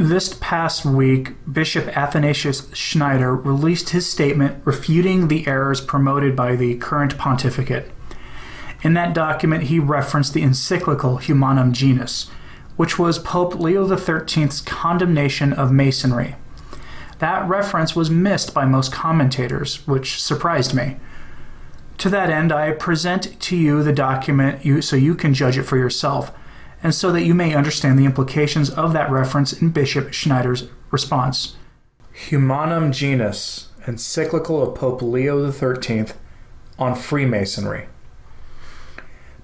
This past week, Bishop Athanasius Schneider released his statement refuting the errors promoted by the current pontificate. In that document, he referenced the encyclical Humanum Genus, which was Pope Leo XIII's condemnation of Masonry. That reference was missed by most commentators, which surprised me. To that end, I present to you the document so you can judge it for yourself, and so that you may understand the implications of that reference in Bishop Schneider's response. Humanum Genus, encyclical of Pope Leo XIII on Freemasonry.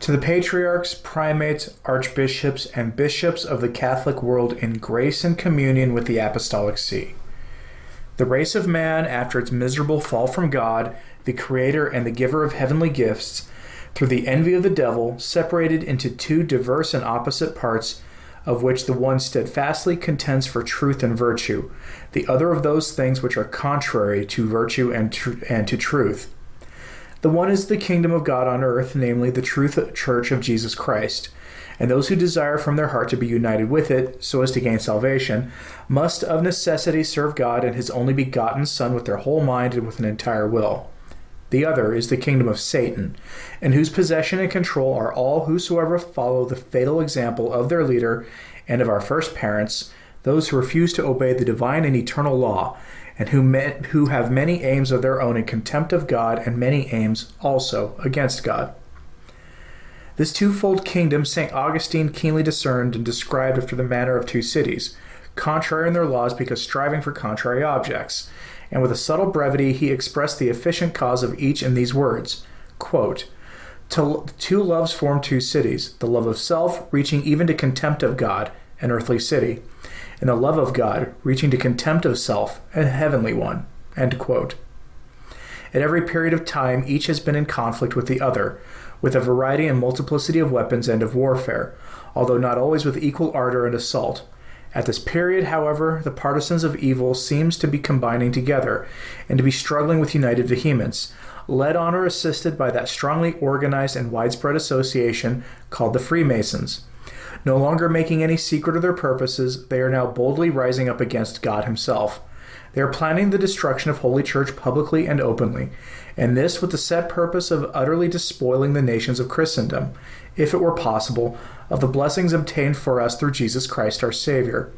To the patriarchs, primates, archbishops, and bishops of the Catholic world in grace and communion with the Apostolic See. The race of man, after its miserable fall from God, the Creator and the giver of heavenly gifts, through the envy of the devil, separated into two diverse and opposite parts, of which the one steadfastly contends for truth and virtue, the other of those things which are contrary to virtue and to truth. The one is the kingdom of God on earth, namely the true church of Jesus Christ, and those who desire from their heart to be united with it, so as to gain salvation, must of necessity serve God and his only begotten Son with their whole mind and with an entire will. The other is the kingdom of Satan, in whose possession and control are all whosoever follow the fatal example of their leader and of our first parents, those who refuse to obey the divine and eternal law, and who have many aims of their own in contempt of God, and many aims also against God. This twofold kingdom St. Augustine keenly discerned and described after the manner of two cities, contrary in their laws because striving for contrary objects. And with a subtle brevity he expressed the efficient cause of each in these words, quote, "Two loves form two cities, the love of self reaching even to contempt of God, an earthly city, and the love of God reaching to contempt of self, a heavenly one." End quote. At every period of time each has been in conflict with the other, with a variety and multiplicity of weapons and of warfare, although not always with equal ardor and assault. At this period, however, the partisans of evil seems to be combining together, and to be struggling with united vehemence, led on or assisted by that strongly organized and widespread association called the Freemasons. No longer making any secret of their purposes, they are now boldly rising up against God himself. They are planning the destruction of Holy Church publicly and openly, and this with the set purpose of utterly despoiling the nations of Christendom, if it were possible, of the blessings obtained for us through Jesus Christ our Savior.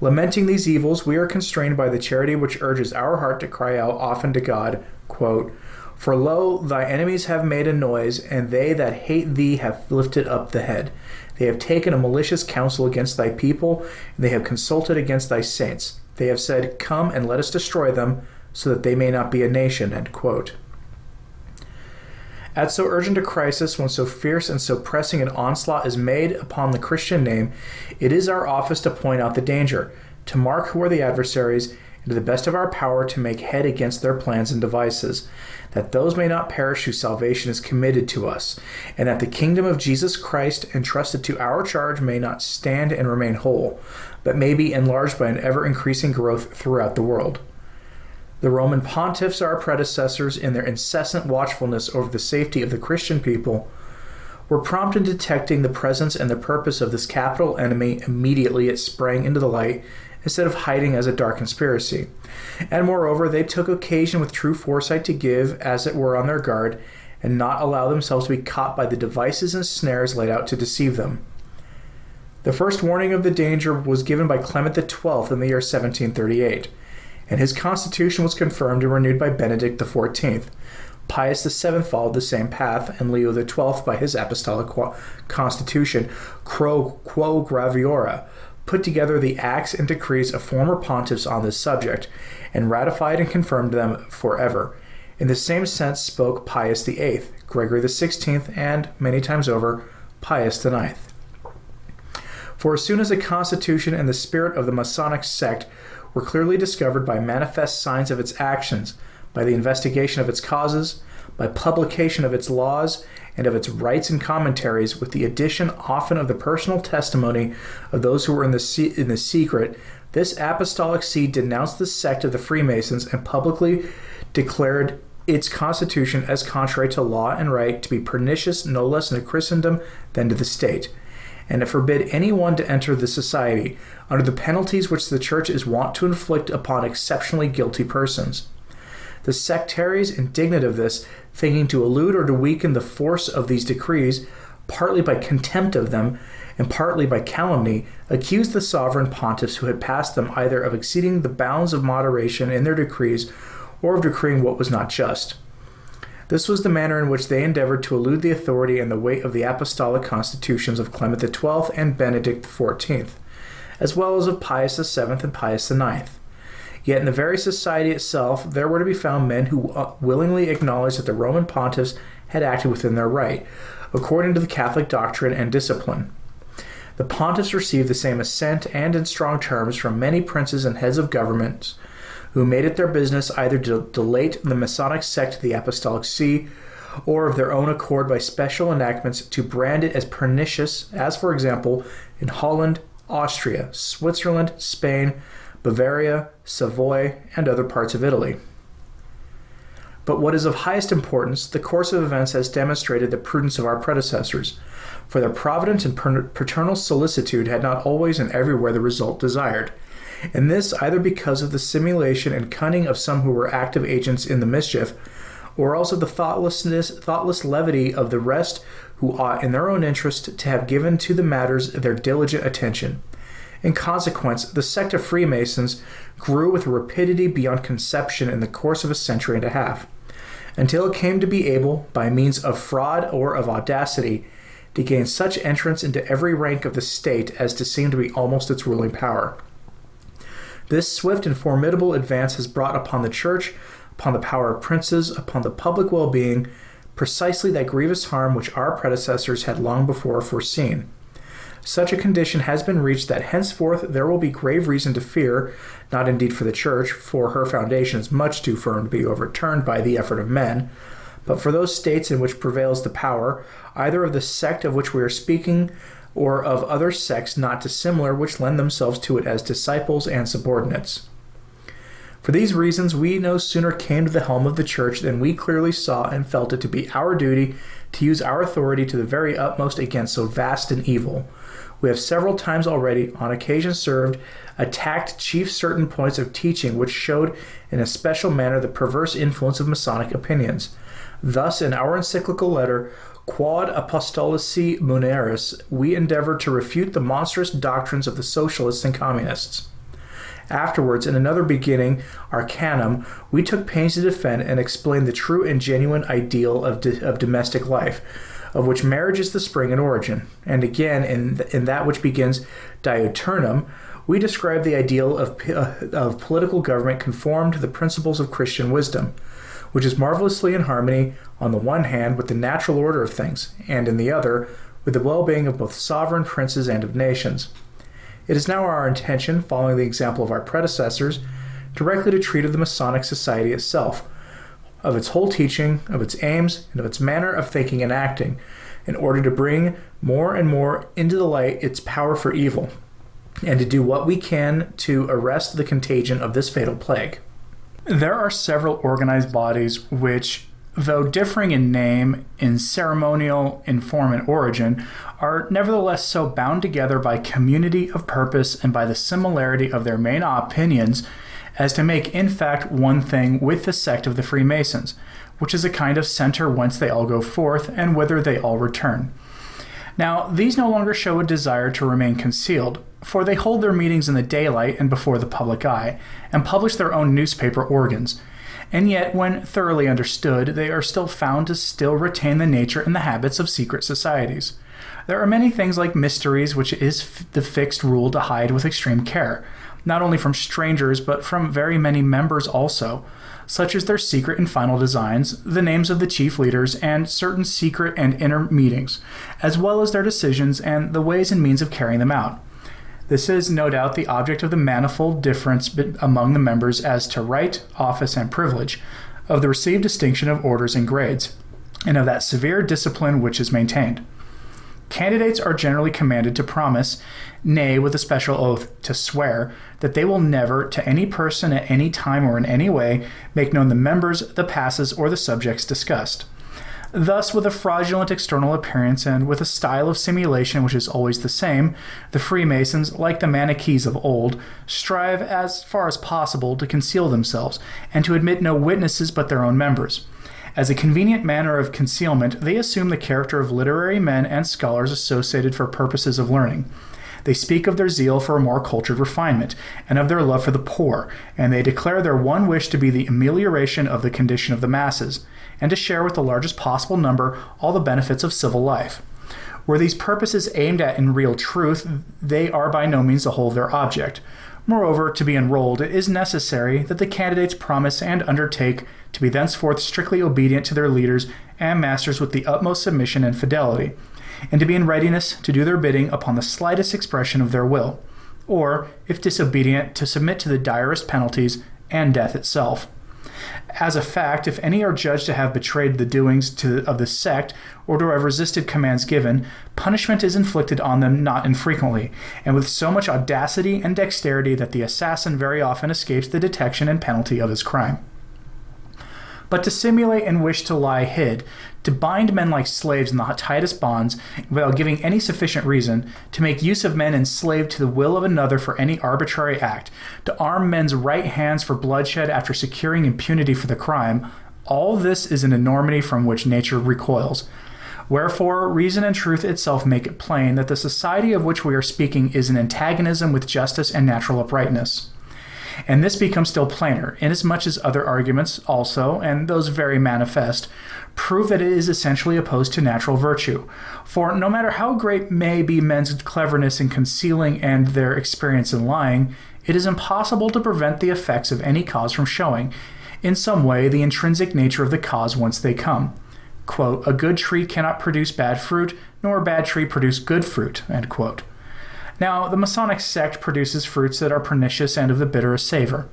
Lamenting these evils, we are constrained by the charity which urges our heart to cry out often to God, quote, "For lo, thy enemies have made a noise, and they that hate thee have lifted up the head. They have taken a malicious counsel against thy people, and they have consulted against thy saints. They have said, Come and let us destroy them, so that they may not be a nation." End quote. At so urgent a crisis, when so fierce and so pressing an onslaught is made upon the Christian name, it is our office to point out the danger, to mark who are the adversaries, and to the best of our power to make head against their plans and devices, that those may not perish whose salvation is committed to us, and that the kingdom of Jesus Christ entrusted to our charge may not stand and remain whole, but may be enlarged by an ever-increasing growth throughout the world. The Roman pontiffs, our predecessors, in their incessant watchfulness over the safety of the Christian people, were prompt in detecting the presence and the purpose of this capital enemy immediately it sprang into the light, instead of hiding as a dark conspiracy. And moreover, they took occasion with true foresight to give, as it were, on their guard, and not allow themselves to be caught by the devices and snares laid out to deceive them. The first warning of the danger was given by Clement XII in the year 1738. And his constitution was confirmed and renewed by Benedict XIV. Pius VII followed the same path, and Leo XII by his apostolic constitution, Quo Graviora, put together the acts and decrees of former pontiffs on this subject, and ratified and confirmed them forever. In the same sense spoke Pius VIII, Gregory XVI, and, many times over, Pius IX. For as soon as the constitution and the spirit of the Masonic sect were clearly discovered by manifest signs of its actions, by the investigation of its causes, by publication of its laws, and of its rites and commentaries, with the addition often of the personal testimony of those who were in the secret, this apostolic see denounced the sect of the Freemasons and publicly declared its constitution as contrary to law and right, to be pernicious no less in Christendom than to the state. and to forbid anyone to enter the society, under the penalties which the Church is wont to inflict upon exceptionally guilty persons. The sectaries, indignant of this, thinking to elude or to weaken the force of these decrees, partly by contempt of them, and partly by calumny, accused the sovereign pontiffs who had passed them either of exceeding the bounds of moderation in their decrees, or of decreeing what was not just. This was the manner in which they endeavored to elude the authority and the weight of the apostolic constitutions of Clement XII and Benedict XIV, as well as of Pius VII and Pius IX. Yet in the very society itself there were to be found men who willingly acknowledged that the Roman pontiffs had acted within their right, according to the Catholic doctrine and discipline. The pontiffs received the same assent and in strong terms from many princes and heads of governments who made it their business either to delate the Masonic sect to the Apostolic See, or of their own accord by special enactments to brand it as pernicious, as for example in Holland, Austria, Switzerland, Spain, Bavaria, Savoy, and other parts of Italy. But what is of highest importance, the course of events has demonstrated the prudence of our predecessors, for their provident and paternal solicitude had not always and everywhere the result desired. And this either because of the simulation and cunning of some who were active agents in the mischief, or else of the thoughtless levity of the rest who ought in their own interest to have given to the matters their diligent attention. In consequence, the sect of Freemasons grew with a rapidity beyond conception in the course of a century and a half, until it came to be able, by means of fraud or of audacity, to gain such entrance into every rank of the state as to seem to be almost its ruling power. This swift and formidable advance has brought upon the Church, upon the power of princes, upon the public well-being, precisely that grievous harm which our predecessors had long before foreseen. Such a condition has been reached that henceforth there will be grave reason to fear, not indeed for the Church, for her foundation is much too firm to be overturned by the effort of men, but for those states in which prevails the power, either of the sect of which we are speaking, or of other sects not dissimilar which lend themselves to it as disciples and subordinates. For these reasons we no sooner came to the helm of the Church than we clearly saw and felt it to be our duty to use our authority to the very utmost against so vast an evil. We have several times already, on occasion served, attacked chief certain points of teaching which showed in a special manner the perverse influence of Masonic opinions. Thus, in our encyclical letter, Quod Apostolici Muneris, we endeavored to refute the monstrous doctrines of the socialists and communists. Afterwards, in another beginning, Arcanum, we took pains to defend and explain the true and genuine ideal of domestic life, of which marriage is the spring and origin. And again, in that which begins Diuturnum, we describe the ideal of political government conformed to the principles of Christian wisdom, which is marvelously in harmony, on the one hand, with the natural order of things, and in the other, with the well-being of both sovereign princes and of nations. It is now our intention, following the example of our predecessors, directly to treat of the Masonic Society itself, of its whole teaching, of its aims, and of its manner of thinking and acting, in order to bring more and more into the light its power for evil, and to do what we can to arrest the contagion of this fatal plague. There are several organized bodies which, though differing in name, in ceremonial, in form, and origin, are nevertheless so bound together by community of purpose and by the similarity of their main opinions as to make in fact one thing with the sect of the Freemasons, which is a kind of center whence they all go forth and whither they all return. Now, these no longer show a desire to remain concealed, for they hold their meetings in the daylight and before the public eye, and publish their own newspaper organs. And yet, when thoroughly understood, they are still found to still retain the nature and the habits of secret societies. There are many things like mysteries which it is the fixed rule to hide with extreme care, not only from strangers, but from very many members also, such as their secret and final designs, the names of the chief leaders, and certain secret and inner meetings, as well as their decisions and the ways and means of carrying them out. This is, no doubt, the object of the manifold difference among the members as to right, office, and privilege, of the received distinction of orders and grades, and of that severe discipline which is maintained. Candidates are generally commanded to promise, nay, with a special oath, to swear, that they will never, to any person at any time or in any way, make known the members, the passes, or the subjects discussed. Thus, with a fraudulent external appearance and with a style of simulation which is always the same, the Freemasons, like the Manichees of old, strive as far as possible to conceal themselves and to admit no witnesses but their own members. As a convenient manner of concealment, they assume the character of literary men and scholars associated for purposes of learning. They speak of their zeal for a more cultured refinement and of their love for the poor, and they declare their one wish to be the amelioration of the condition of the masses, and to share with the largest possible number all the benefits of civil life. Were these purposes aimed at in real truth, they are by no means the whole of their object. Moreover, to be enrolled, it is necessary that the candidates promise and undertake to be thenceforth strictly obedient to their leaders and masters with the utmost submission and fidelity, and to be in readiness to do their bidding upon the slightest expression of their will, or, if disobedient, to submit to the direst penalties and death itself. As a fact, if any are judged to have betrayed the doings of the sect or to have resisted commands given, punishment is inflicted on them not infrequently, and with so much audacity and dexterity that the assassin very often escapes the detection and penalty of his crime. But to simulate and wish to lie hid, to bind men like slaves in the tightest bonds without giving any sufficient reason, to make use of men enslaved to the will of another for any arbitrary act, to arm men's right hands for bloodshed after securing impunity for the crime, all this is an enormity from which nature recoils. Wherefore, reason and truth itself make it plain that the society of which we are speaking is in antagonism with justice and natural uprightness. And this becomes still plainer, inasmuch as other arguments also, and those very manifest, prove that it is essentially opposed to natural virtue. For no matter how great may be men's cleverness in concealing and their experience in lying, it is impossible to prevent the effects of any cause from showing, in some way, the intrinsic nature of the cause whence they come. Quote, "A good tree cannot produce bad fruit, nor a bad tree produce good fruit." End quote. Now, the Masonic sect produces fruits that are pernicious and of the bitterest savor.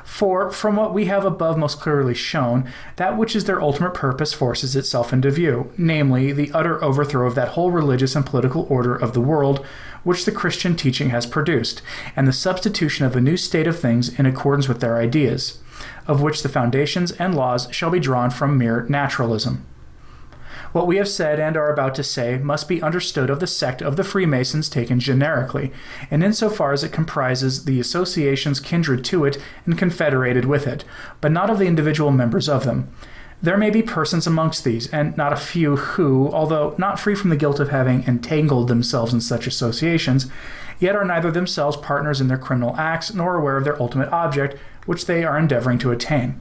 For, from what we have above most clearly shown, that which is their ultimate purpose forces itself into view, namely, the utter overthrow of that whole religious and political order of the world which the Christian teaching has produced, and the substitution of a new state of things in accordance with their ideas, of which the foundations and laws shall be drawn from mere naturalism. What we have said and are about to say must be understood of the sect of the Freemasons taken generically, and insofar as it comprises the associations kindred to it and confederated with it, but not of the individual members of them. There may be persons amongst these, and not a few who, although not free from the guilt of having entangled themselves in such associations, yet are neither themselves partners in their criminal acts nor aware of their ultimate object, which they are endeavoring to attain.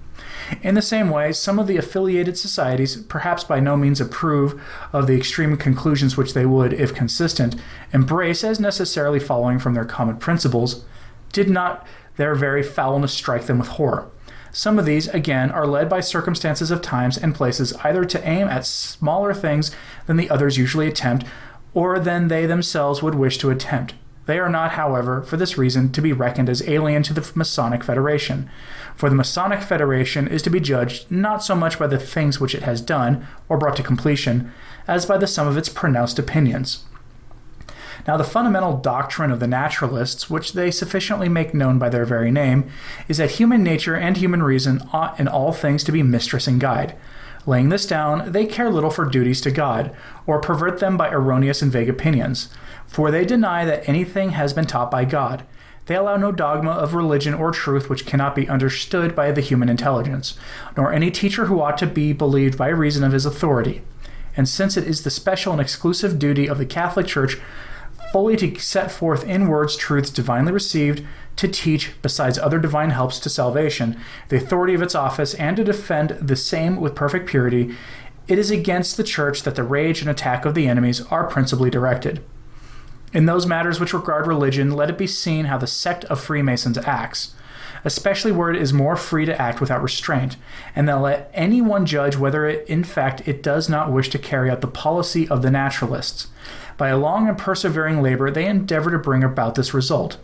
In the same way, some of the affiliated societies, perhaps by no means approve of the extreme conclusions which they would, if consistent, embrace as necessarily following from their common principles, did not their very foulness strike them with horror. Some of these, again, are led by circumstances of times and places either to aim at smaller things than the others usually attempt, or than they themselves would wish to attempt. They are not, however, for this reason, to be reckoned as alien to the Masonic Federation. For the Masonic Federation is to be judged not so much by the things which it has done, or brought to completion, as by the sum of its pronounced opinions. Now, the fundamental doctrine of the naturalists, which they sufficiently make known by their very name, is that human nature and human reason ought in all things to be mistress and guide. Laying this down, they care little for duties to God, or pervert them by erroneous and vague opinions, for they deny that anything has been taught by God. They allow no dogma of religion or truth which cannot be understood by the human intelligence, nor any teacher who ought to be believed by reason of his authority. And since it is the special and exclusive duty of the Catholic Church fully to set forth in words truths divinely received, to teach, besides other divine helps to salvation, the authority of its office, and to defend the same with perfect purity, it is against the Church that the rage and attack of the enemies are principally directed. In those matters which regard religion, let it be seen how the sect of Freemasons acts, especially where it is more free to act without restraint, and then let anyone judge whether in fact it does not wish to carry out the policy of the naturalists. By a long and persevering labor, they endeavor to bring about this result,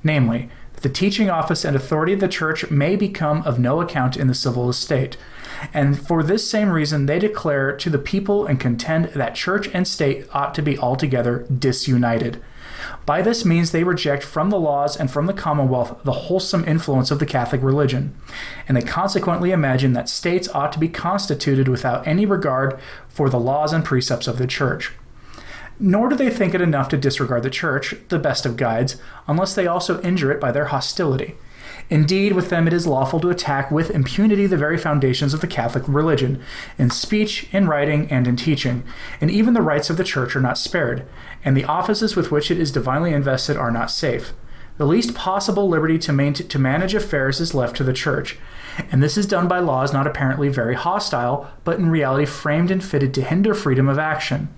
namely, that the teaching office and authority of the Church may become of no account in the civil estate. And for this same reason, they declare to the people and contend that Church and State ought to be altogether disunited. By this means they reject from the laws and from the commonwealth the wholesome influence of the Catholic religion, and they consequently imagine that states ought to be constituted without any regard for the laws and precepts of the Church. Nor do they think it enough to disregard the Church, the best of guides, unless they also injure it by their hostility. Indeed, with them it is lawful to attack with impunity the very foundations of the Catholic religion, in speech, in writing, and in teaching, and even the rights of the Church are not spared, and the offices with which it is divinely invested are not safe. The least possible liberty to manage affairs is left to the Church, and this is done by laws not apparently very hostile, but in reality framed and fitted to hinder freedom of action.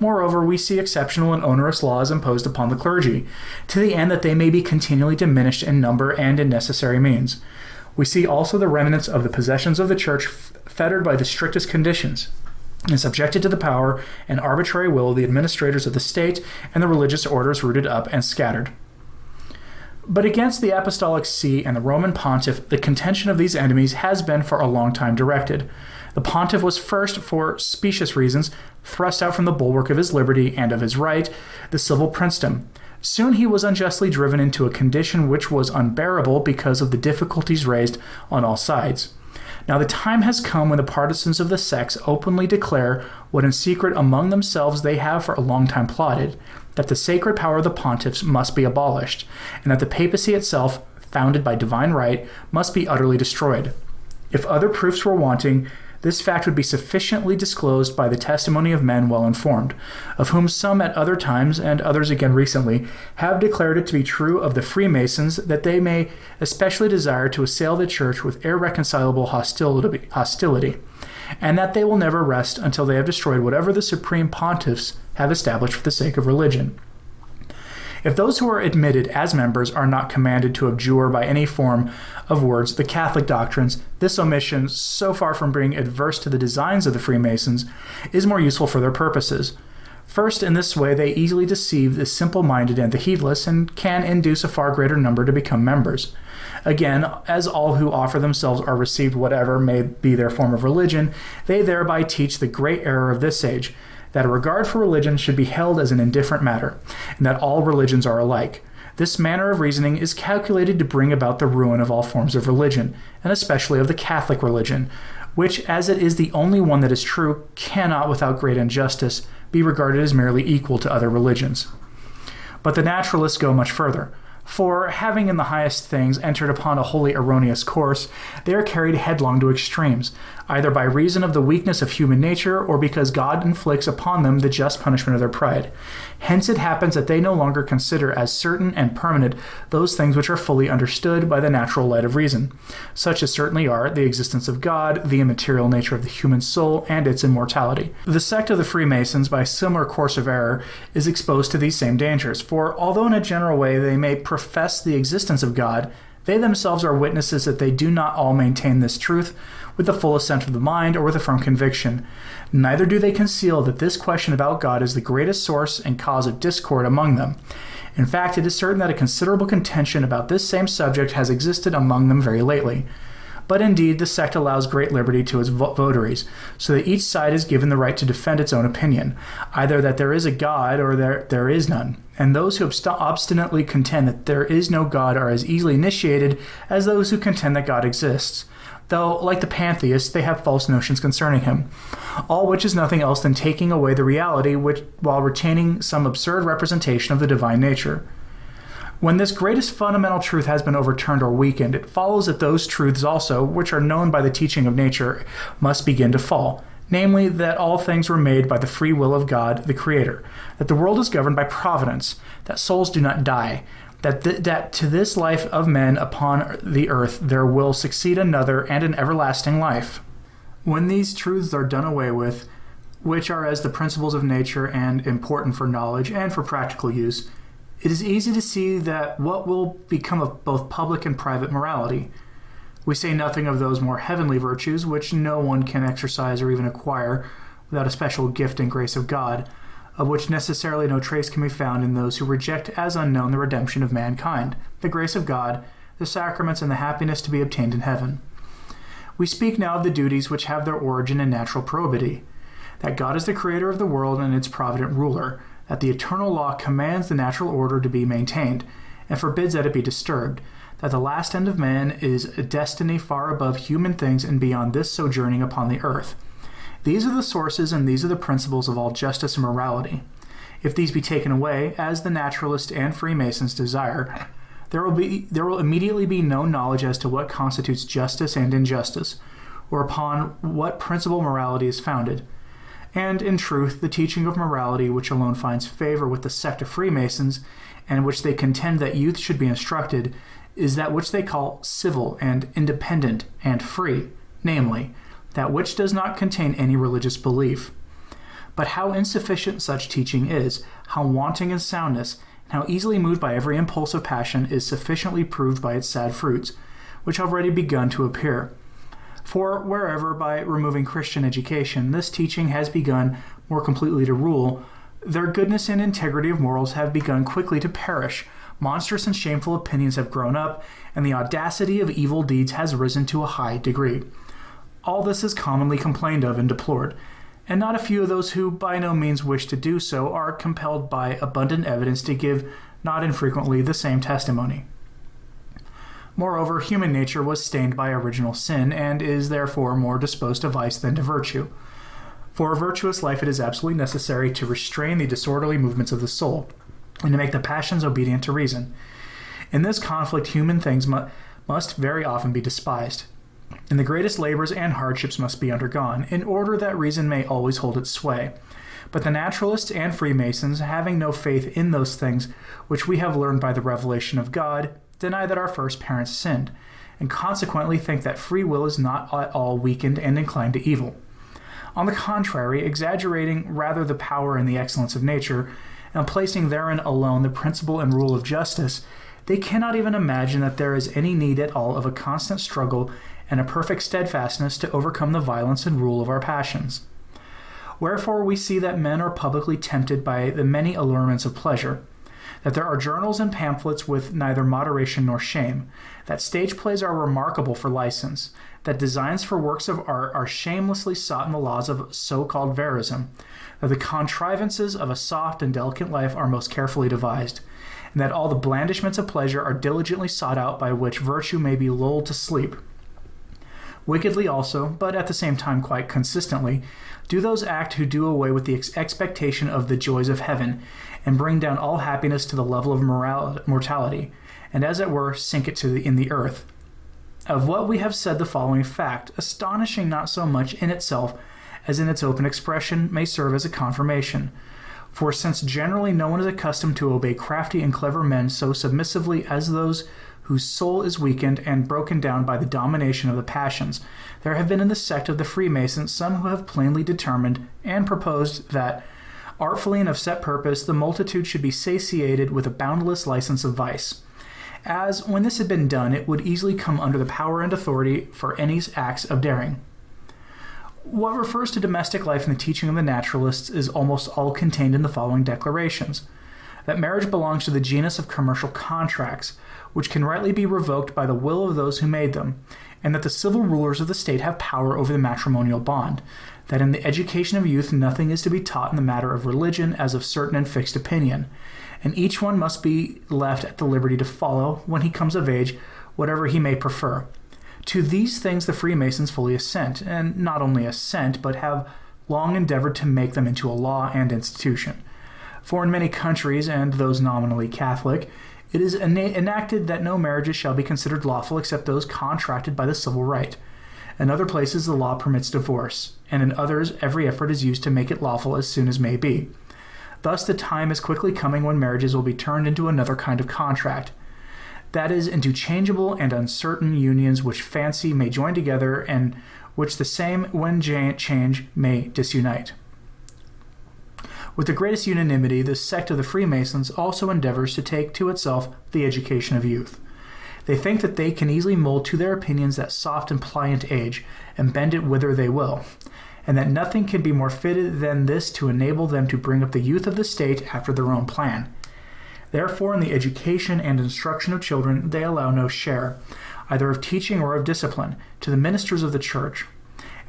Moreover, we see exceptional and onerous laws imposed upon the clergy, to the end that they may be continually diminished in number and in necessary means. We see also the remnants of the possessions of the Church fettered by the strictest conditions, and subjected to the power and arbitrary will of the administrators of the state and the religious orders rooted up and scattered. But against the Apostolic See and the Roman Pontiff, the contention of these enemies has been for a long time directed. The Pontiff was first, for specious reasons, thrust out from the bulwark of his liberty and of his right, the civil princedom. Soon he was unjustly driven into a condition which was unbearable because of the difficulties raised on all sides. Now the time has come when the partisans of the sects openly declare what in secret among themselves they have for a long time plotted, that the sacred power of the pontiffs must be abolished, and that the papacy itself, founded by divine right, must be utterly destroyed. If other proofs were wanting, this fact would be sufficiently disclosed by the testimony of men well informed, of whom some at other times, and others again recently, have declared it to be true of the Freemasons that they may especially desire to assail the Church with irreconcilable hostility, and that they will never rest until they have destroyed whatever the supreme pontiffs have established for the sake of religion. If those who are admitted as members are not commanded to abjure by any form of words the Catholic doctrines, this omission, so far from being adverse to the designs of the Freemasons, is more useful for their purposes. First, in this way, they easily deceive the simple-minded and the heedless, and can induce a far greater number to become members. Again, as all who offer themselves are received whatever may be their form of religion, they thereby teach the great error of this age, that a regard for religion should be held as an indifferent matter, and that all religions are alike. This manner of reasoning is calculated to bring about the ruin of all forms of religion, and especially of the Catholic religion, which, as it is the only one that is true, cannot, without great injustice, be regarded as merely equal to other religions. But the naturalists go much further. For, having in the highest things entered upon a wholly erroneous course, they are carried headlong to extremes, either by reason of the weakness of human nature, or because God inflicts upon them the just punishment of their pride. Hence it happens that they no longer consider as certain and permanent those things which are fully understood by the natural light of reason, such as certainly are the existence of God, the immaterial nature of the human soul, and its immortality. The sect of the Freemasons, by a similar course of error, is exposed to these same dangers, for although in a general way they may profess the existence of God, they themselves are witnesses that they do not all maintain this truth with the full assent of the mind or with a firm conviction. Neither do they conceal that this question about God is the greatest source and cause of discord among them. In fact, it is certain that a considerable contention about this same subject has existed among them very lately. But indeed, the sect allows great liberty to its votaries, so that each side is given the right to defend its own opinion, either that there is a God or there is none. And those who obstinately contend that there is no God are as easily initiated as those who contend that God exists, though, like the pantheists, they have false notions concerning him, all which is nothing else than taking away the reality while retaining some absurd representation of the divine nature. When this greatest fundamental truth has been overturned or weakened, it follows that those truths also, which are known by the teaching of nature, must begin to fall. Namely, that all things were made by the free will of God, the Creator, that the world is governed by providence, that souls do not die, that to this life of men upon the earth there will succeed another and an everlasting life. When these truths are done away with, which are as the principles of nature and important for knowledge and for practical use, it is easy to see that what will become of both public and private morality. We say nothing of those more heavenly virtues, which no one can exercise or even acquire without a special gift and grace of God, of which necessarily no trace can be found in those who reject as unknown the redemption of mankind, the grace of God, the sacraments, and the happiness to be obtained in heaven. We speak now of the duties which have their origin in natural probity, that God is the creator of the world and its provident ruler, that the eternal law commands the natural order to be maintained, and forbids that it be disturbed, that the last end of man is a destiny far above human things and beyond this sojourning upon the earth. These are the sources and these are the principles of all justice and morality. If these be taken away, as the naturalists and Freemasons desire, there will immediately be no knowledge as to what constitutes justice and injustice, or upon what principle morality is founded. And, in truth, the teaching of morality which alone finds favor with the sect of Freemasons, and which they contend that youth should be instructed, is that which they call civil and independent and free, namely, that which does not contain any religious belief. But how insufficient such teaching is, how wanting in soundness, and how easily moved by every impulse of passion is sufficiently proved by its sad fruits, which have already begun to appear. For wherever, by removing Christian education, this teaching has begun more completely to rule, their goodness and integrity of morals have begun quickly to perish, monstrous and shameful opinions have grown up, and the audacity of evil deeds has risen to a high degree. All this is commonly complained of and deplored, and not a few of those who by no means wish to do so are compelled by abundant evidence to give not infrequently the same testimony. Moreover, human nature was stained by original sin, and is therefore more disposed to vice than to virtue. For a virtuous life it is absolutely necessary to restrain the disorderly movements of the soul, and to make the passions obedient to reason. In this conflict human things must very often be despised, and the greatest labors and hardships must be undergone, in order that reason may always hold its sway. But the naturalists and Freemasons, having no faith in those things which we have learned by the revelation of God, deny that our first parents sinned, and consequently think that free will is not at all weakened and inclined to evil. On the contrary, exaggerating rather the power and the excellence of nature, and placing therein alone the principle and rule of justice, they cannot even imagine that there is any need at all of a constant struggle and a perfect steadfastness to overcome the violence and rule of our passions. Wherefore we see that men are publicly tempted by the many allurements of pleasure, that there are journals and pamphlets with neither moderation nor shame, that stage plays are remarkable for license, that designs for works of art are shamelessly sought in the laws of so-called verism, that the contrivances of a soft and delicate life are most carefully devised, and that all the blandishments of pleasure are diligently sought out by which virtue may be lulled to sleep. Wickedly also, but at the same time quite consistently, do those act who do away with the expectation of the joys of heaven, and bring down all happiness to the level of mortality, and as it were sink it in the earth. Of what we have said the following fact, astonishing not so much in itself as in its open expression, may serve as a confirmation. For since generally no one is accustomed to obey crafty and clever men so submissively as those whose soul is weakened and broken down by the domination of the passions, there have been in the sect of the Freemasons some who have plainly determined and proposed that, artfully and of set purpose, the multitude should be satiated with a boundless license of vice, as, when this had been done, it would easily come under the power and authority for any acts of daring. What refers to domestic life in the teaching of the naturalists is almost all contained in the following declarations: that marriage belongs to the genus of commercial contracts, which can rightly be revoked by the will of those who made them, and that the civil rulers of the state have power over the matrimonial bond, that in the education of youth nothing is to be taught in the matter of religion as of certain and fixed opinion, and each one must be left at the liberty to follow, when he comes of age, whatever he may prefer. To these things the Freemasons fully assent, and not only assent, but have long endeavored to make them into a law and institution. For in many countries, and those nominally Catholic, it is enacted that no marriages shall be considered lawful except those contracted by the civil right. In other places the law permits divorce, and in others every effort is used to make it lawful as soon as may be. Thus the time is quickly coming when marriages will be turned into another kind of contract, that is, into changeable and uncertain unions which fancy may join together, and which the same, when change, may disunite. With the greatest unanimity, this sect of the Freemasons also endeavors to take to itself the education of youth. They think that they can easily mold to their opinions that soft and pliant age, and bend it whither they will, and that nothing can be more fitted than this to enable them to bring up the youth of the state after their own plan. Therefore, in the education and instruction of children, they allow no share, either of teaching or of discipline, to the ministers of the church.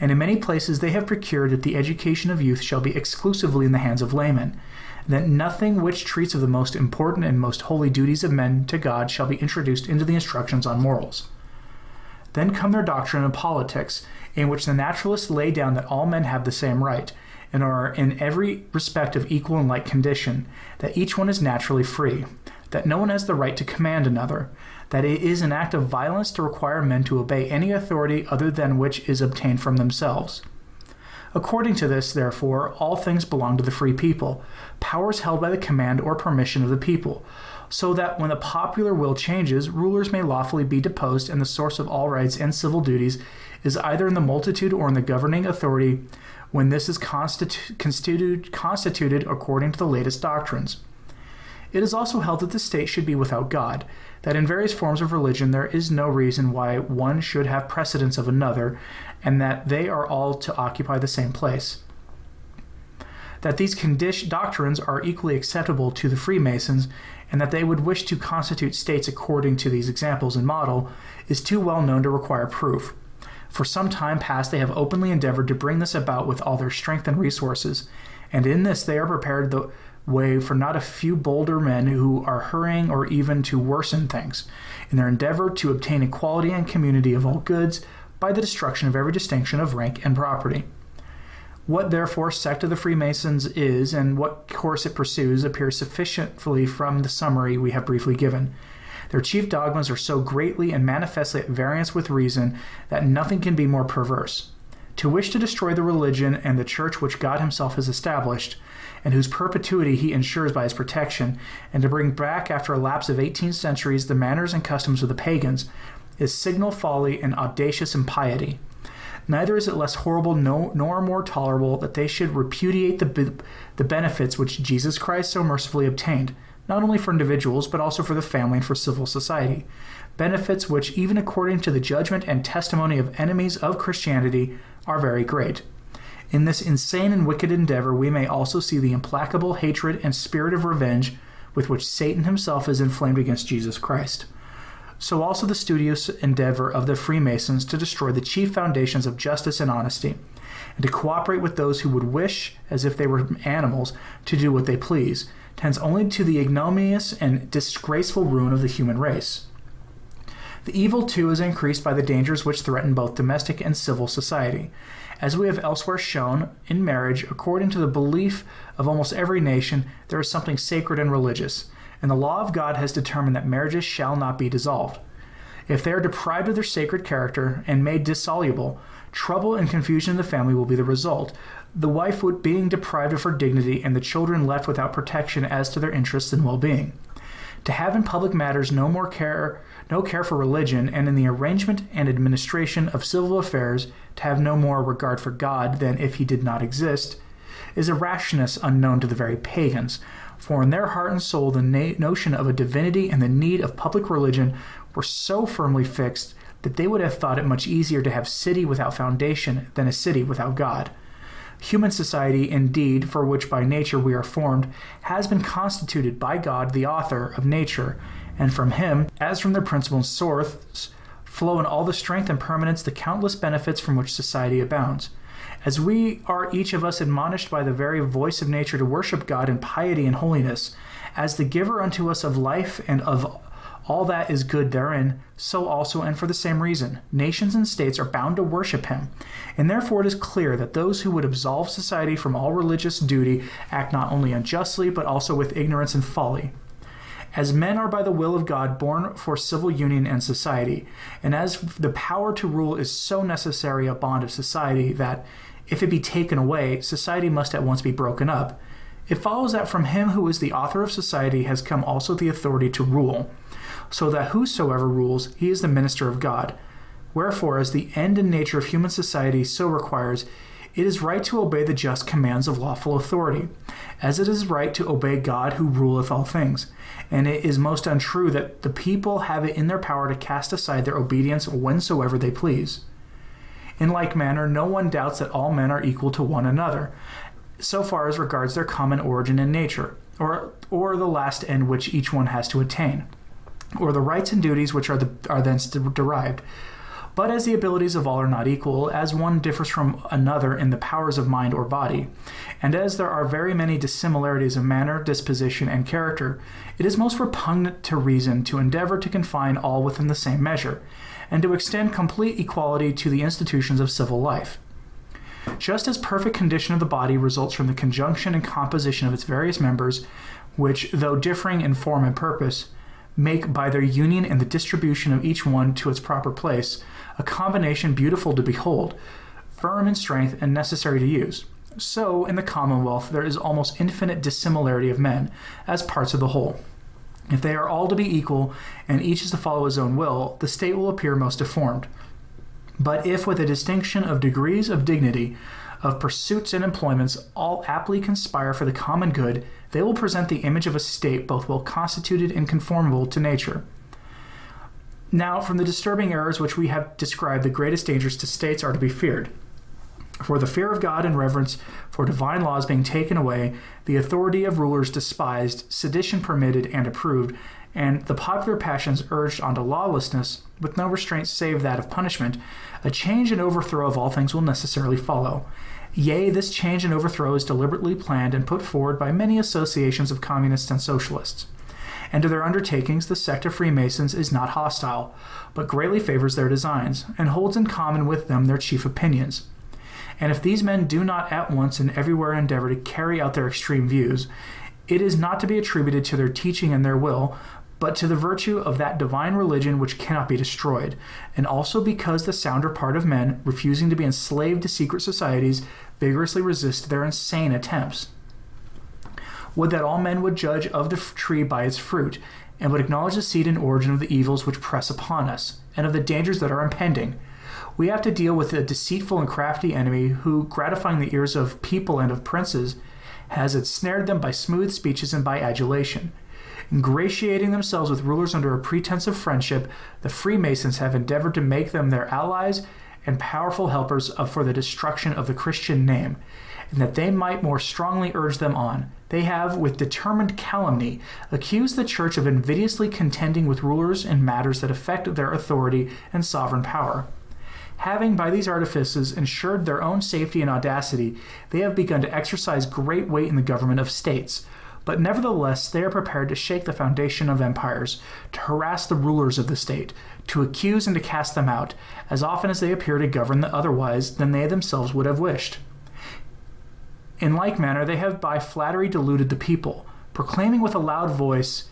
And in many places they have procured that the education of youth shall be exclusively in the hands of laymen, that nothing which treats of the most important and most holy duties of men to God shall be introduced into the instructions on morals. Then come their doctrine of politics, in which the naturalists lay down that all men have the same right, and are in every respect of equal and like condition, that each one is naturally free, that no one has the right to command another, that it is an act of violence to require men to obey any authority other than which is obtained from themselves. According to this, therefore, all things belong to the free people, powers held by the command or permission of the people, so that when the popular will changes, rulers may lawfully be deposed, and the source of all rights and civil duties is either in the multitude or in the governing authority, when this is constituted according to the latest doctrines. It is also held that the state should be without God, that in various forms of religion there is no reason why one should have precedence of another, and that they are all to occupy the same place. That these doctrines are equally acceptable to the Freemasons, and that they would wish to constitute states according to these examples and model, is too well known to require proof. For some time past they have openly endeavored to bring this about with all their strength and resources, and in this they are prepared the way for not a few bolder men who are hurrying or even to worsen things, in their endeavor to obtain equality and community of all goods by the destruction of every distinction of rank and property. What therefore sect of the Freemasons is, and what course it pursues, appears sufficiently from the summary we have briefly given. Their chief dogmas are so greatly and manifestly at variance with reason that nothing can be more perverse. To wish to destroy the religion and the church which God himself has established, and whose perpetuity he ensures by his protection, and to bring back after a lapse of 18 centuries the manners and customs of the pagans, is signal folly and audacious impiety. Neither is it less horrible nor more tolerable that they should repudiate the benefits which Jesus Christ so mercifully obtained, not only for individuals, but also for the family and for civil society. Benefits which, even according to the judgment and testimony of enemies of Christianity, are very great. In this insane and wicked endeavor, we may also see the implacable hatred and spirit of revenge with which Satan himself is inflamed against Jesus Christ. So also the studious endeavor of the Freemasons to destroy the chief foundations of justice and honesty, and to cooperate with those who would wish, as if they were animals, to do what they please, tends only to the ignominious and disgraceful ruin of the human race. The evil, too, is increased by the dangers which threaten both domestic and civil society. As we have elsewhere shown, in marriage, according to the belief of almost every nation, there is something sacred and religious, and the law of God has determined that marriages shall not be dissolved. If they are deprived of their sacred character and made dissoluble, trouble and confusion in the family will be the result, the wife being deprived of her dignity and the children left without protection as to their interests and well-being. To have in public matters no care for religion, and in the arrangement and administration of civil affairs to have no more regard for God than if he did not exist, is a rashness unknown to the very pagans, for in their heart and soul the notion of a divinity and the need of public religion were so firmly fixed that they would have thought it much easier to have city without foundation than a city without God. Human society, indeed, for which by nature we are formed, has been constituted by God, the author of nature, and from him, as from their principal source, flow in all the strength and permanence the countless benefits from which society abounds. As we are each of us admonished by the very voice of nature to worship God in piety and holiness, as the giver unto us of life and of all that is good therein, so also and for the same reason, nations and states are bound to worship him. And therefore it is clear that those who would absolve society from all religious duty act not only unjustly, but also with ignorance and folly. As men are by the will of God born for civil union and society, and as the power to rule is so necessary a bond of society that, if it be taken away, society must at once be broken up, it follows that from him who is the author of society has come also the authority to rule, so that whosoever rules, he is the minister of God. Wherefore, as the end and nature of human society so requires, it is right to obey the just commands of lawful authority, as it is right to obey God who ruleth all things. And it is most untrue that the people have it in their power to cast aside their obedience whensoever they please. In like manner, no one doubts that all men are equal to one another, so far as regards their common origin and nature, or the last end which each one has to attain, or the rights and duties which are thence derived. But as the abilities of all are not equal, as one differs from another in the powers of mind or body, and as there are very many dissimilarities of manner, disposition, and character, it is most repugnant to reason to endeavor to confine all within the same measure, and to extend complete equality to the institutions of civil life. Just as perfect condition of the body results from the conjunction and composition of its various members, which, though differing in form and purpose, make by their union and the distribution of each one to its proper place a combination beautiful to behold, firm in strength and necessary to use. So, in the commonwealth, there is almost infinite dissimilarity of men, as parts of the whole. If they are all to be equal, and each is to follow his own will, the state will appear most deformed. But if, with a distinction of degrees of dignity, of pursuits and employments, all aptly conspire for the common good, they will present the image of a state both well constituted and conformable to nature. Now, from the disturbing errors which we have described, the greatest dangers to states are to be feared. For the fear of God and reverence for divine laws being taken away, the authority of rulers despised, sedition permitted and approved, and the popular passions urged onto lawlessness, with no restraint save that of punishment, a change and overthrow of all things will necessarily follow. Yea, this change and overthrow is deliberately planned and put forward by many associations of communists and socialists. And to their undertakings the sect of Freemasons is not hostile, but greatly favors their designs, and holds in common with them their chief opinions. And if these men do not at once and everywhere endeavor to carry out their extreme views, it is not to be attributed to their teaching and their will, but to the virtue of that divine religion which cannot be destroyed, and also because the sounder part of men, refusing to be enslaved to secret societies, vigorously resist their insane attempts. Would that all men would judge of the tree by its fruit, and would acknowledge the seed and origin of the evils which press upon us, and of the dangers that are impending. We have to deal with a deceitful and crafty enemy who, gratifying the ears of people and of princes, has ensnared them by smooth speeches and by adulation. Ingratiating themselves with rulers under a pretense of friendship, the Freemasons have endeavored to make them their allies and powerful helpers for the destruction of the Christian name, and that they might more strongly urge them on. They have, with determined calumny, accused the Church of invidiously contending with rulers in matters that affect their authority and sovereign power. Having by these artifices ensured their own safety and audacity, they have begun to exercise great weight in the government of states. But nevertheless, they are prepared to shake the foundation of empires, to harass the rulers of the state, to accuse and to cast them out, as often as they appear to govern otherwise than they themselves would have wished. In like manner, they have by flattery deluded the people, proclaiming with a loud voice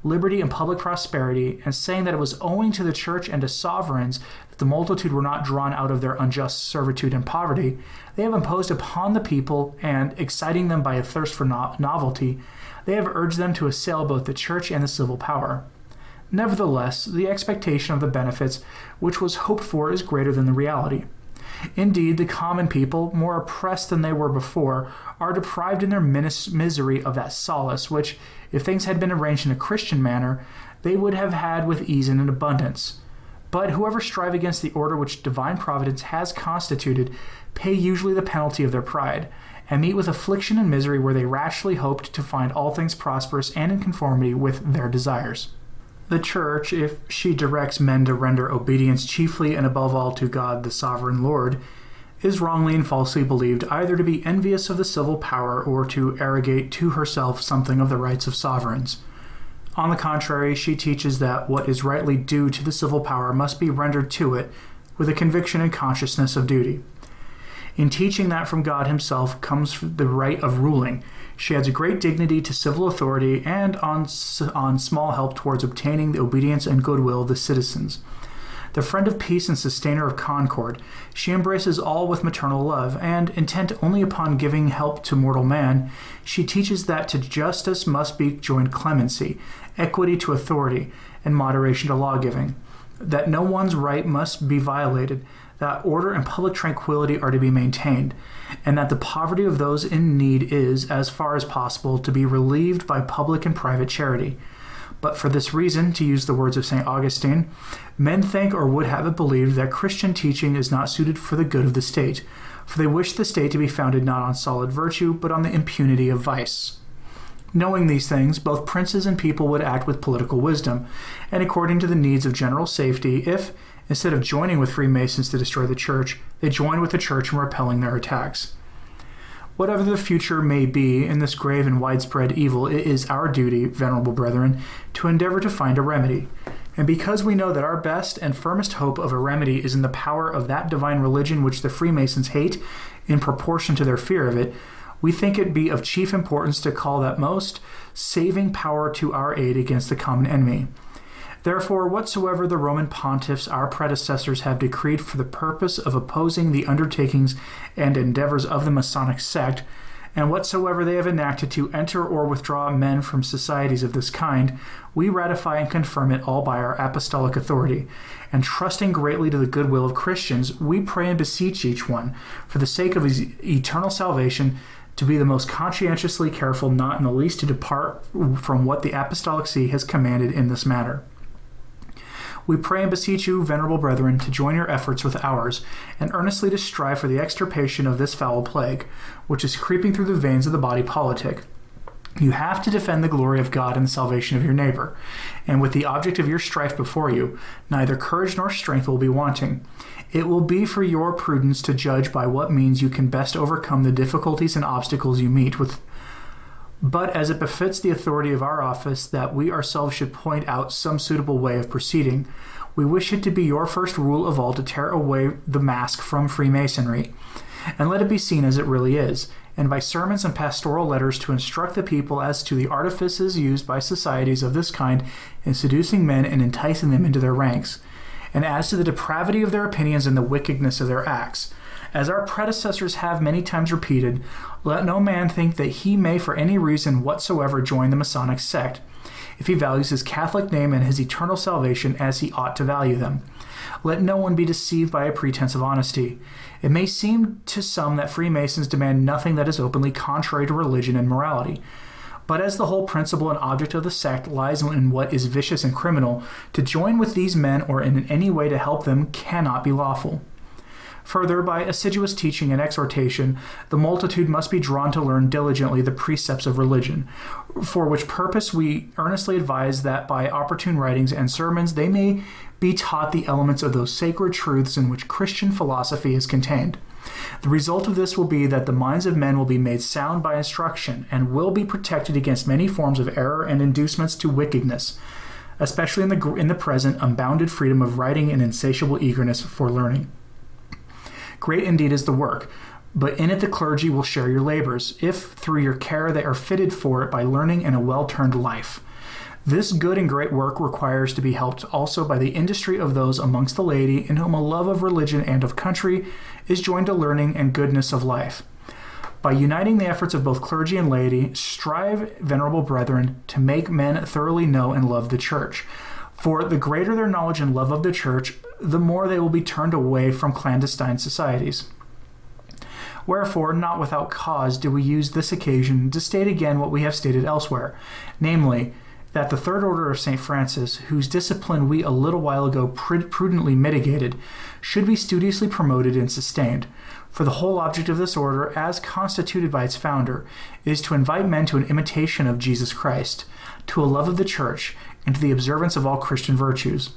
liberty and public prosperity, and saying that it was owing to the church and to sovereigns that the multitude were not drawn out of their unjust servitude and poverty. They have imposed upon the people, and, exciting them by a thirst for novelty, they have urged them to assail both the church and the civil power. Nevertheless, the expectation of the benefits which was hoped for is greater than the reality. Indeed, the common people, more oppressed than they were before, are deprived in their misery of that solace which, if things had been arranged in a Christian manner, they would have had with ease and in abundance. But whoever strive against the order which divine providence has constituted pay usually the penalty of their pride, and meet with affliction and misery where they rashly hoped to find all things prosperous and in conformity with their desires. The Church, if she directs men to render obedience chiefly and above all to God the sovereign Lord, is wrongly and falsely believed either to be envious of the civil power or to arrogate to herself something of the rights of sovereigns. On the contrary, she teaches that what is rightly due to the civil power must be rendered to it with a conviction and consciousness of duty. In teaching that from God himself comes the right of ruling, she adds a great dignity to civil authority and on small help towards obtaining the obedience and goodwill of the citizens. The friend of peace and sustainer of concord, she embraces all with maternal love, and, intent only upon giving help to mortal man, she teaches that to justice must be joined clemency, equity to authority, and moderation to lawgiving, that no one's right must be violated, that order and public tranquility are to be maintained, and that the poverty of those in need is, as far as possible, to be relieved by public and private charity. But for this reason, to use the words of St. Augustine, men think or would have it believed that Christian teaching is not suited for the good of the state, for they wish the state to be founded not on solid virtue, but on the impunity of vice. Knowing these things, both princes and people would act with political wisdom, and according to the needs of general safety, if, Instead of joining with Freemasons to destroy the church, they join with the church in repelling their attacks. Whatever the future may be in this grave and widespread evil, it is our duty, venerable brethren, to endeavor to find a remedy. And because we know that our best and firmest hope of a remedy is in the power of that divine religion which the Freemasons hate in proportion to their fear of it, we think it be of chief importance to call that most saving power to our aid against the common enemy. Therefore, whatsoever the Roman pontiffs, our predecessors, have decreed for the purpose of opposing the undertakings and endeavors of the Masonic sect, and whatsoever they have enacted to enter or withdraw men from societies of this kind, we ratify and confirm it all by our apostolic authority. And trusting greatly to the goodwill of Christians, we pray and beseech each one, for the sake of his eternal salvation, to be the most conscientiously careful, not in the least to depart from what the Apostolic See has commanded in this matter. We pray and beseech you, venerable brethren, to join your efforts with ours, and earnestly to strive for the extirpation of this foul plague, which is creeping through the veins of the body politic. You have to defend the glory of God and the salvation of your neighbor, and with the object of your strife before you, neither courage nor strength will be wanting. It will be for your prudence to judge by what means you can best overcome the difficulties and obstacles you meet with. But as it befits the authority of our office that we ourselves should point out some suitable way of proceeding, we wish it to be your first rule of all to tear away the mask from Freemasonry, and let it be seen as it really is, and by sermons and pastoral letters to instruct the people as to the artifices used by societies of this kind in seducing men and enticing them into their ranks, and as to the depravity of their opinions and the wickedness of their acts. As our predecessors have many times repeated, let no man think that he may for any reason whatsoever join the Masonic sect, if he values his Catholic name and his eternal salvation as he ought to value them. Let no one be deceived by a pretense of honesty. It may seem to some that Freemasons demand nothing that is openly contrary to religion and morality. But as the whole principle and object of the sect lies in what is vicious and criminal, to join with these men or in any way to help them cannot be lawful. Further, by assiduous teaching and exhortation, the multitude must be drawn to learn diligently the precepts of religion, for which purpose we earnestly advise that by opportune writings and sermons they may be taught the elements of those sacred truths in which Christian philosophy is contained. The result of this will be that the minds of men will be made sound by instruction and will be protected against many forms of error and inducements to wickedness, especially in the present unbounded freedom of writing and insatiable eagerness for learning. Great indeed is the work, but in it the clergy will share your labors, if through your care they are fitted for it by learning and a well-turned life. This good and great work requires to be helped also by the industry of those amongst the laity in whom a love of religion and of country is joined to learning and goodness of life. By uniting the efforts of both clergy and laity, strive, venerable brethren, to make men thoroughly know and love the Church. For the greater their knowledge and love of the Church, the more they will be turned away from clandestine societies. Wherefore, not without cause, do we use this occasion to state again what we have stated elsewhere, namely, that the Third Order of St. Francis, whose discipline we a little while ago prudently mitigated, should be studiously promoted and sustained. For the whole object of this order, as constituted by its founder, is to invite men to an imitation of Jesus Christ, to a love of the Church, and to the observance of all Christian virtues.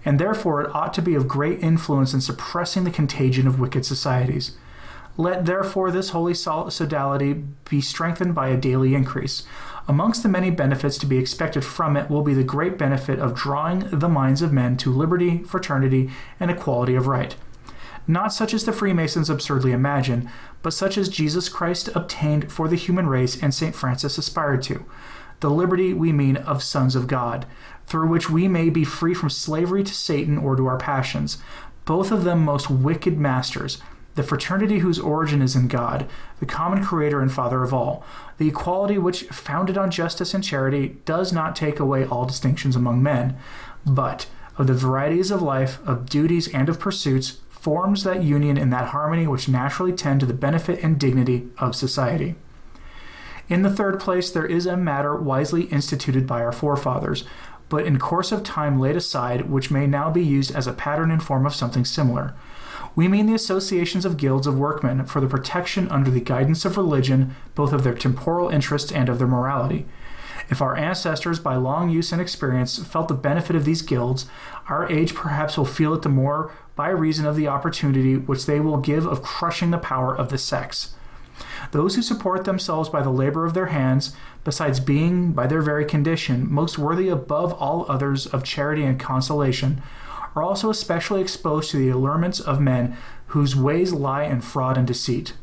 And therefore it ought to be of great influence in suppressing the contagion of wicked societies. Let therefore this holy sodality be strengthened by a daily increase. Amongst the many benefits to be expected from it will be the great benefit of drawing the minds of men to liberty, fraternity, and equality of right. Not such as the Freemasons absurdly imagine, but such as Jesus Christ obtained for the human race and St. Francis aspired to. The liberty, we mean, of sons of God, through which we may be free from slavery to Satan or to our passions, both of them most wicked masters, the fraternity whose origin is in God, the common creator and father of all, the equality which, founded on justice and charity, does not take away all distinctions among men, but, of the varieties of life, of duties, and of pursuits, forms that union and that harmony which naturally tend to the benefit and dignity of society. In the third place, there is a matter wisely instituted by our forefathers, but in course of time laid aside, which may now be used as a pattern and form of something similar. We mean the associations of guilds of workmen for the protection under the guidance of religion, both of their temporal interests and of their morality. If our ancestors, by long use and experience, felt the benefit of these guilds, our age perhaps will feel it the more by reason of the opportunity which they will give of crushing the power of the sects. Those who support themselves by the labor of their hands, besides being, by their very condition, most worthy above all others of charity and consolation, are also especially exposed to the allurements of men whose ways lie in fraud and deceit.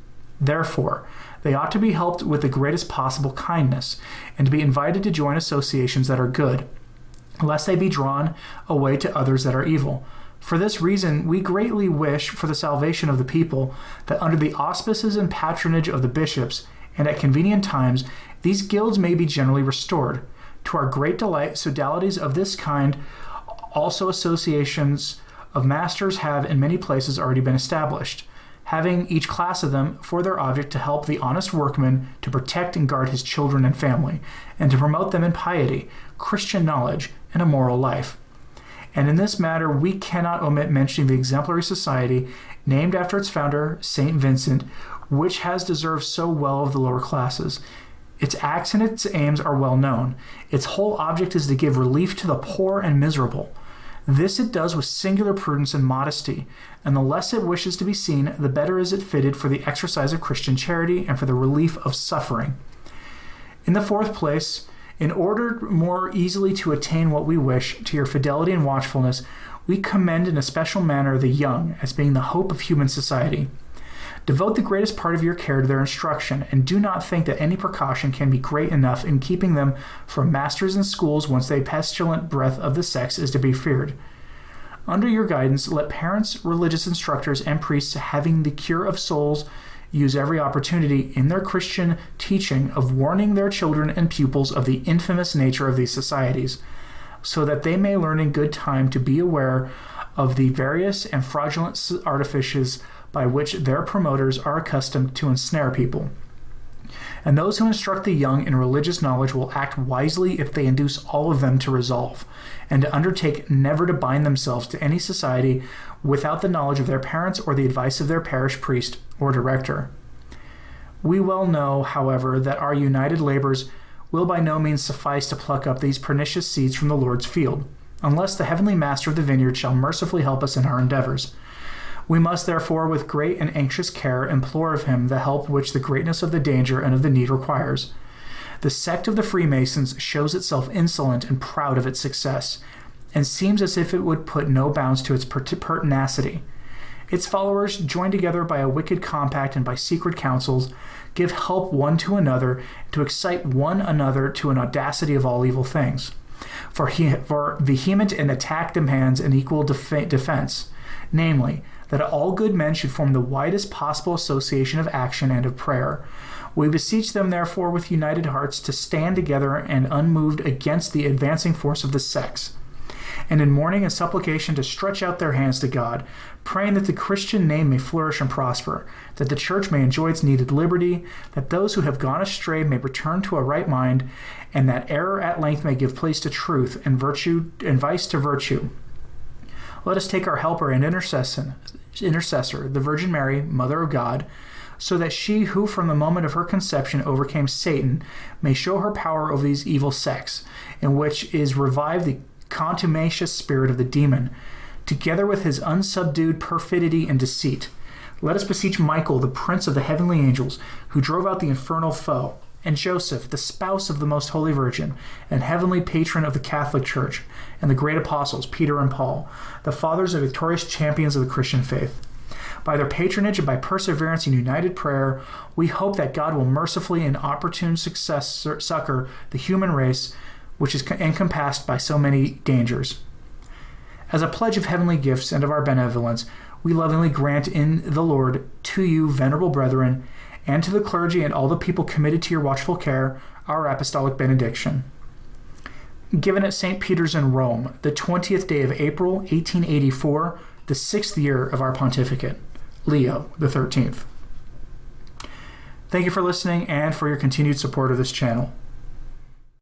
Therefore, they ought to be helped with the greatest possible kindness, and to be invited to join associations that are good, lest they be drawn away to others that are evil. For this reason, we greatly wish for the salvation of the people, that under the auspices and patronage of the bishops, and at convenient times, these guilds may be generally restored. To our great delight, sodalities of this kind, also associations of masters, have in many places already been established, having each class of them for their object to help the honest workman to protect and guard his children and family, and to promote them in piety, Christian knowledge, and a moral life. And in this matter, we cannot omit mentioning the exemplary society named after its founder, St. Vincent, which has deserved so well of the lower classes. Its acts and its aims are well known. Its whole object is to give relief to the poor and miserable. This it does with singular prudence and modesty, and the less it wishes to be seen, the better is it fitted for the exercise of Christian charity and for the relief of suffering. In the fourth place, in order more easily to attain what we wish, to your fidelity and watchfulness, we commend in a special manner the young, as being the hope of human society. Devote the greatest part of your care to their instruction, and do not think that any precaution can be great enough in keeping them from masters and schools whence the pestilent breath of the sects is to be feared. Under your guidance, let parents, religious instructors, and priests having the cure of souls use every opportunity in their Christian teaching of warning their children and pupils of the infamous nature of these societies, so that they may learn in good time to be aware of the various and fraudulent artifices by which their promoters are accustomed to ensnare people. And those who instruct the young in religious knowledge will act wisely if they induce all of them to resolve, and to undertake never to bind themselves to any society without the knowledge of their parents or the advice of their parish priest or director. We well know, however, that our united labors will by no means suffice to pluck up these pernicious seeds from the Lord's field, unless the heavenly master of the vineyard shall mercifully help us in our endeavors. We must therefore, with great and anxious care, implore of him the help which the greatness of the danger and of the need requires. The sect of the Freemasons shows itself insolent and proud of its success, and seems as if it would put no bounds to its pertinacity. Its followers, joined together by a wicked compact and by secret counsels, give help one to another, to excite one another to an audacity of all evil things. For vehement and attack demands an equal defense, namely, that all good men should form the widest possible association of action and of prayer. We beseech them, therefore, with united hearts, to stand together and unmoved against the advancing force of the sects, and in mourning and supplication to stretch out their hands to God, praying that the Christian name may flourish and prosper, that the Church may enjoy its needed liberty, that those who have gone astray may return to a right mind, and that error at length may give place to truth, and virtue and vice to virtue. Let us take our helper and intercessor, the Virgin Mary, Mother of God, so that she who from the moment of her conception overcame Satan may show her power over these evil sects, in which is revived the contumacious spirit of the demon, together with his unsubdued perfidy and deceit. Let us beseech Michael, the prince of the heavenly angels, who drove out the infernal foe, and Joseph, the spouse of the Most Holy Virgin, and heavenly patron of the Catholic Church, and the great apostles, Peter and Paul, the fathers and victorious champions of the Christian faith. By their patronage and by perseverance in united prayer, we hope that God will mercifully and opportune succor the human race, which is encompassed by so many dangers. As a pledge of heavenly gifts and of our benevolence, we lovingly grant in the Lord to you, venerable brethren, and to the clergy and all the people committed to your watchful care, our apostolic benediction. Given at St. Peter's in Rome, the 20th day of April, 1884, the 6th year of our pontificate, Leo the 13th. Thank you for listening and for your continued support of this channel.